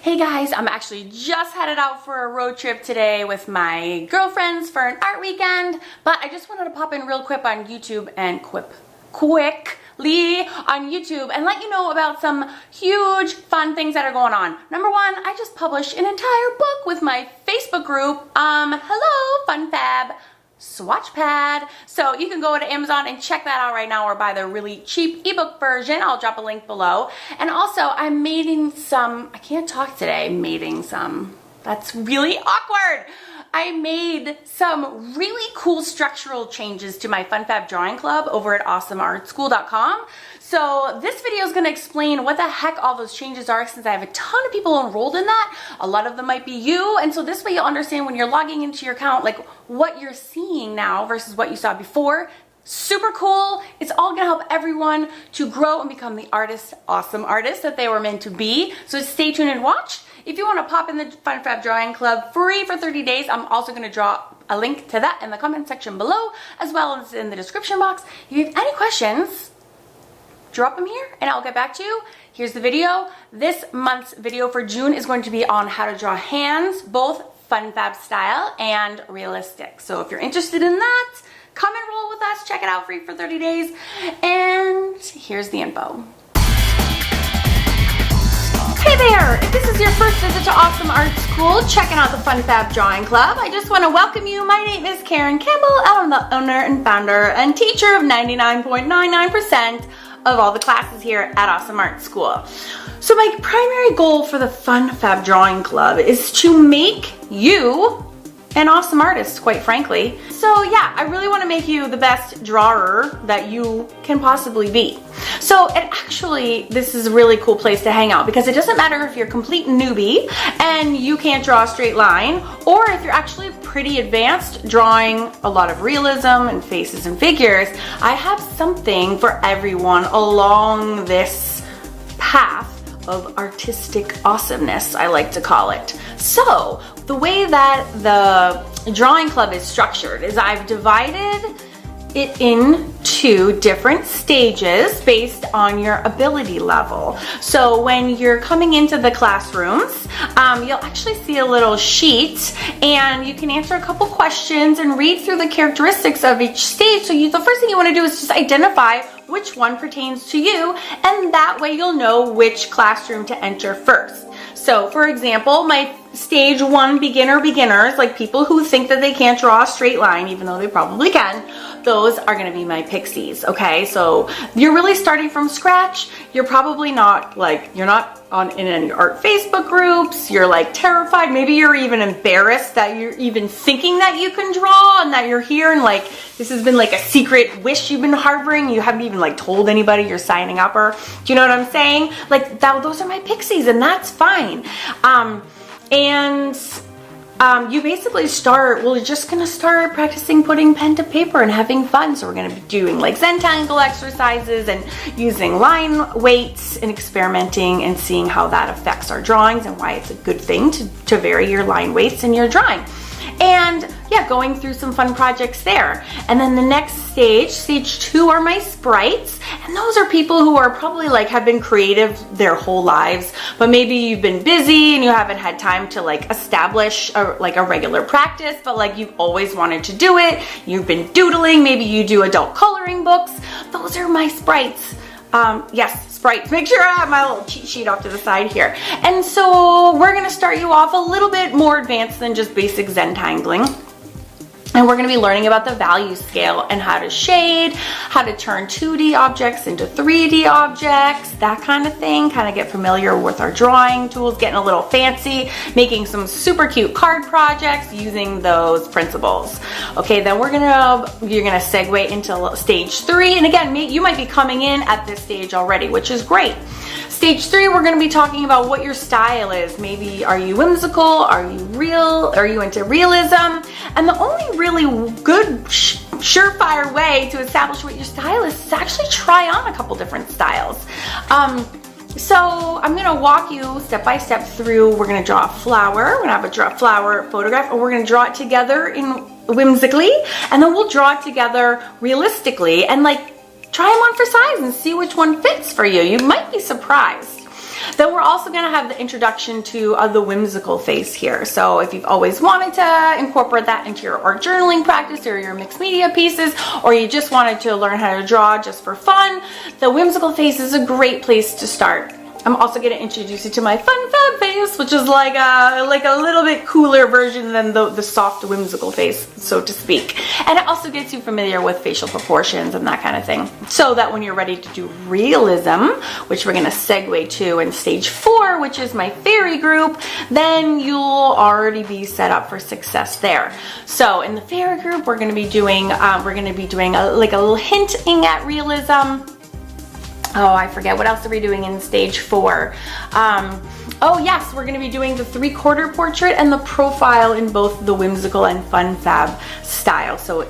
Hey guys, I'm actually just headed out for a road trip today with my girlfriends for an art weekend, but I just wanted to pop in real quick on YouTube and quickly on YouTube and let you know about some huge fun things that are going on. Number one, I just published an entire book with my Facebook group, hello Fun Fab swatch pad. So you can go to Amazon and check that out right now or buy the really cheap ebook version. I'll drop a link below. And also I'm making some, I can't talk today, that's really awkward. I made some really cool structural changes to my Fun Fab Drawing Club over at awesomeartschool.com. So this video is going to explain what the heck all those changes are, since I have a ton of people enrolled in that. A lot of them might be you, and so this way you'll understand when you're logging into your account, like what you're seeing now versus what you saw before. Super cool. It's all gonna help everyone to grow and become the awesome artists that they were meant to be. So stay tuned and watch. If you want to pop in the Fun Fab Drawing Club free for 30 days, I'm also going to drop a link to that in the comment section below, as well as in the description box. If you have any questions, drop them here and I'll get back to you. Here's the video. This month's video for June is going to be on how to draw hands, both Fun Fab style and realistic. So if you're interested in that, come and roll with us. Check it out free for 30 days. And here's the info. Hey there! If this is your first visit to Awesome Art School, checking out the Fun Fab Drawing Club, I just want to welcome you. My name is Karen Campbell, and I'm the owner and founder and teacher of 99.99% of all the classes here at Awesome Art School. So my primary goal for the Fun Fab Drawing Club is to make you an awesome artist, quite frankly. So yeah, I really want to make you the best drawer that you can possibly be. So this is a really cool place to hang out, because it doesn't matter if you're a complete newbie and you can't draw a straight line, or if you're actually pretty advanced drawing a lot of realism and faces and figures. I have something for everyone along this path of artistic awesomeness, I like to call it. So the way that the drawing club is structured is I've divided it into different stages based on your ability level. So when you're coming into the classrooms, you'll actually see a little sheet, and you can answer a couple questions and read through the characteristics of each stage. So the first thing you want to do is just identify which one pertains to you, and that way you'll know which classroom to enter first. So for example, my stage 1 beginners, like people who think that they can't draw a straight line even though they probably can, those are going to be my Pixies. Okay, so you're really starting from scratch. You're probably not you're not in any art Facebook groups. You're like terrified. Maybe you're even embarrassed that you're even thinking that you can draw and that you're here, and like this has been like a secret wish you've been harboring. You haven't even like told anybody you're signing up, or do you know what I'm saying? Like those are my Pixies, and that's fine. You basically we're just gonna start practicing putting pen to paper and having fun. So we're gonna be doing like Zentangle exercises and using line weights and experimenting and seeing how that affects our drawings and why it's a good thing to vary your line weights in your drawing. And yeah, going through some fun projects there. And then the next stage 2, are my Sprites. And those are people who are probably have been creative their whole lives, but maybe you've been busy and you haven't had time to establish a regular practice, but you've always wanted to do it. You've been doodling, maybe you do adult coloring books. Those are my Sprites. Yes, Sprites. Make sure I have my little cheat sheet off to the side here. And so we're going to start you off a little bit more advanced than just basic Zentangling. And we're going to be learning about the value scale and how to shade, how to turn 2D objects into 3D objects, that kind of thing. Kind of get familiar with our drawing tools, getting a little fancy, making some super cute card projects using those principles. Okay, then you're gonna segue into stage 3. And again, you might be coming in at this stage already, which is great. Stage 3, we're going to be talking about what your style is. Maybe are you whimsical? Are you real? Are you into realism? And the only really good, surefire way to establish what your style is actually try on a couple different styles. So I'm going to walk you step by step through. We're going to draw a flower. We're going to have a flower photograph, and we're going to draw it together in whimsically, and then we'll draw it together realistically and try them on for size and see which one fits for you. You might be surprised. Then we're also going to have the introduction to the whimsical face here. So if you've always wanted to incorporate that into your art journaling practice or your mixed media pieces, or you just wanted to learn how to draw just for fun, the whimsical face is a great place to start. I'm also going to introduce you to my fun fab face, which is like a little bit cooler version than the soft whimsical face, so to speak. And it also gets you familiar with facial proportions and that kind of thing, so that when you're ready to do realism, which we're going to segue to in stage 4, which is my fairy group, then you'll already be set up for success there. So in the fairy group, we're going to be doing a little hinting at realism. Oh, I forget. What else are we doing in stage 4? Oh yes, we're going to be doing the 3/4 portrait and the profile in both the whimsical and fun fab style. So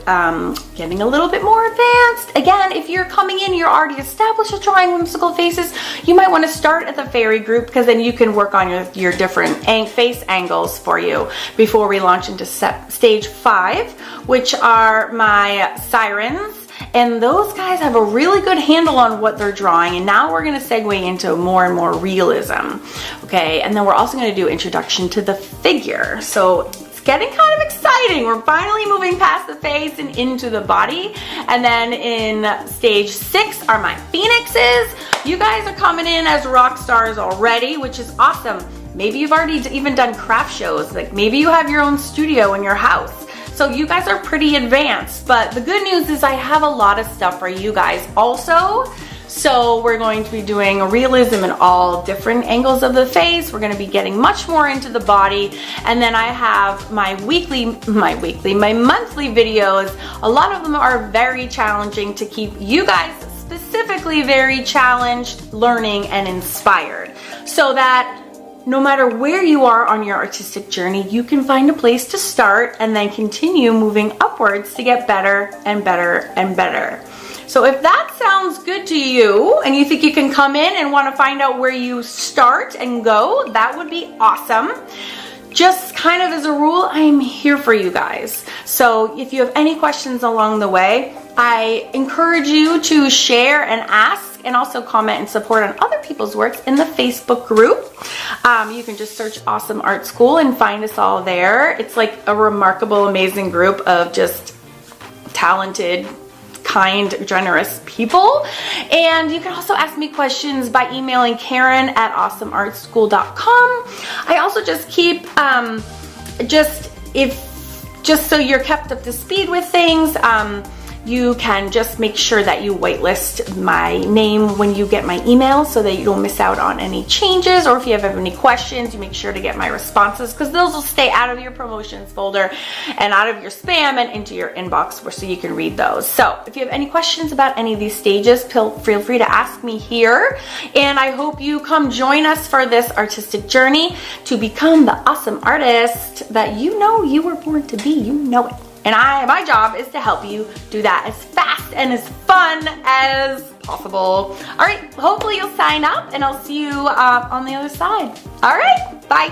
getting a little bit more advanced. Again, if you're coming in, you're already established at drawing whimsical faces, you might want to start at the fairy group, because then you can work on your different face angles for you before we launch into stage 5, which are my Sirens. And those guys have a really good handle on what they're drawing, and now we're going to segue into more and more realism. Okay, and then we're also going to do introduction to the figure. So it's getting kind of exciting. We're finally moving past the face and into the body. And then in stage 6 are my phoenixes. You guys are coming in as rock stars already, which is awesome. Maybe you've already even done craft shows. Like maybe you have your own studio in your house. So you guys are pretty advanced, but the good news is I have a lot of stuff for you guys also. So we're going to be doing a realism in all different angles of the face. We're going to be getting much more into the body. And then I have my monthly videos. A lot of them are very challenging to keep you guys specifically very challenged, learning, and inspired, so that no matter where you are on your artistic journey, you can find a place to start and then continue moving upwards to get better and better and better. So if that sounds good to you and you think you can come in and want to find out where you start and go, that would be awesome. Just kind of as a rule, I'm here for you guys. So if you have any questions along the way, I encourage you to share and ask, and also comment and support on other people's works in the Facebook group. You can just search Awesome Art School and find us all there. It's like a remarkable, amazing group of just talented, kind, generous people. And you can also ask me questions by emailing Karen@awesomeartschool.com. I also just keep, just so you're kept up to speed with things, you can just make sure that you whitelist my name when you get my email, so that you don't miss out on any changes, or if you have any questions, you make sure to get my responses, because those will stay out of your promotions folder and out of your spam and into your inbox, so you can read those. So if you have any questions about any of these stages, feel free to ask me here, and I hope you come join us for this artistic journey to become the awesome artist that you know you were born to be. You know it. And my job is to help you do that as fast and as fun as possible. All right, hopefully you'll sign up, and I'll see you on the other side. All right, bye.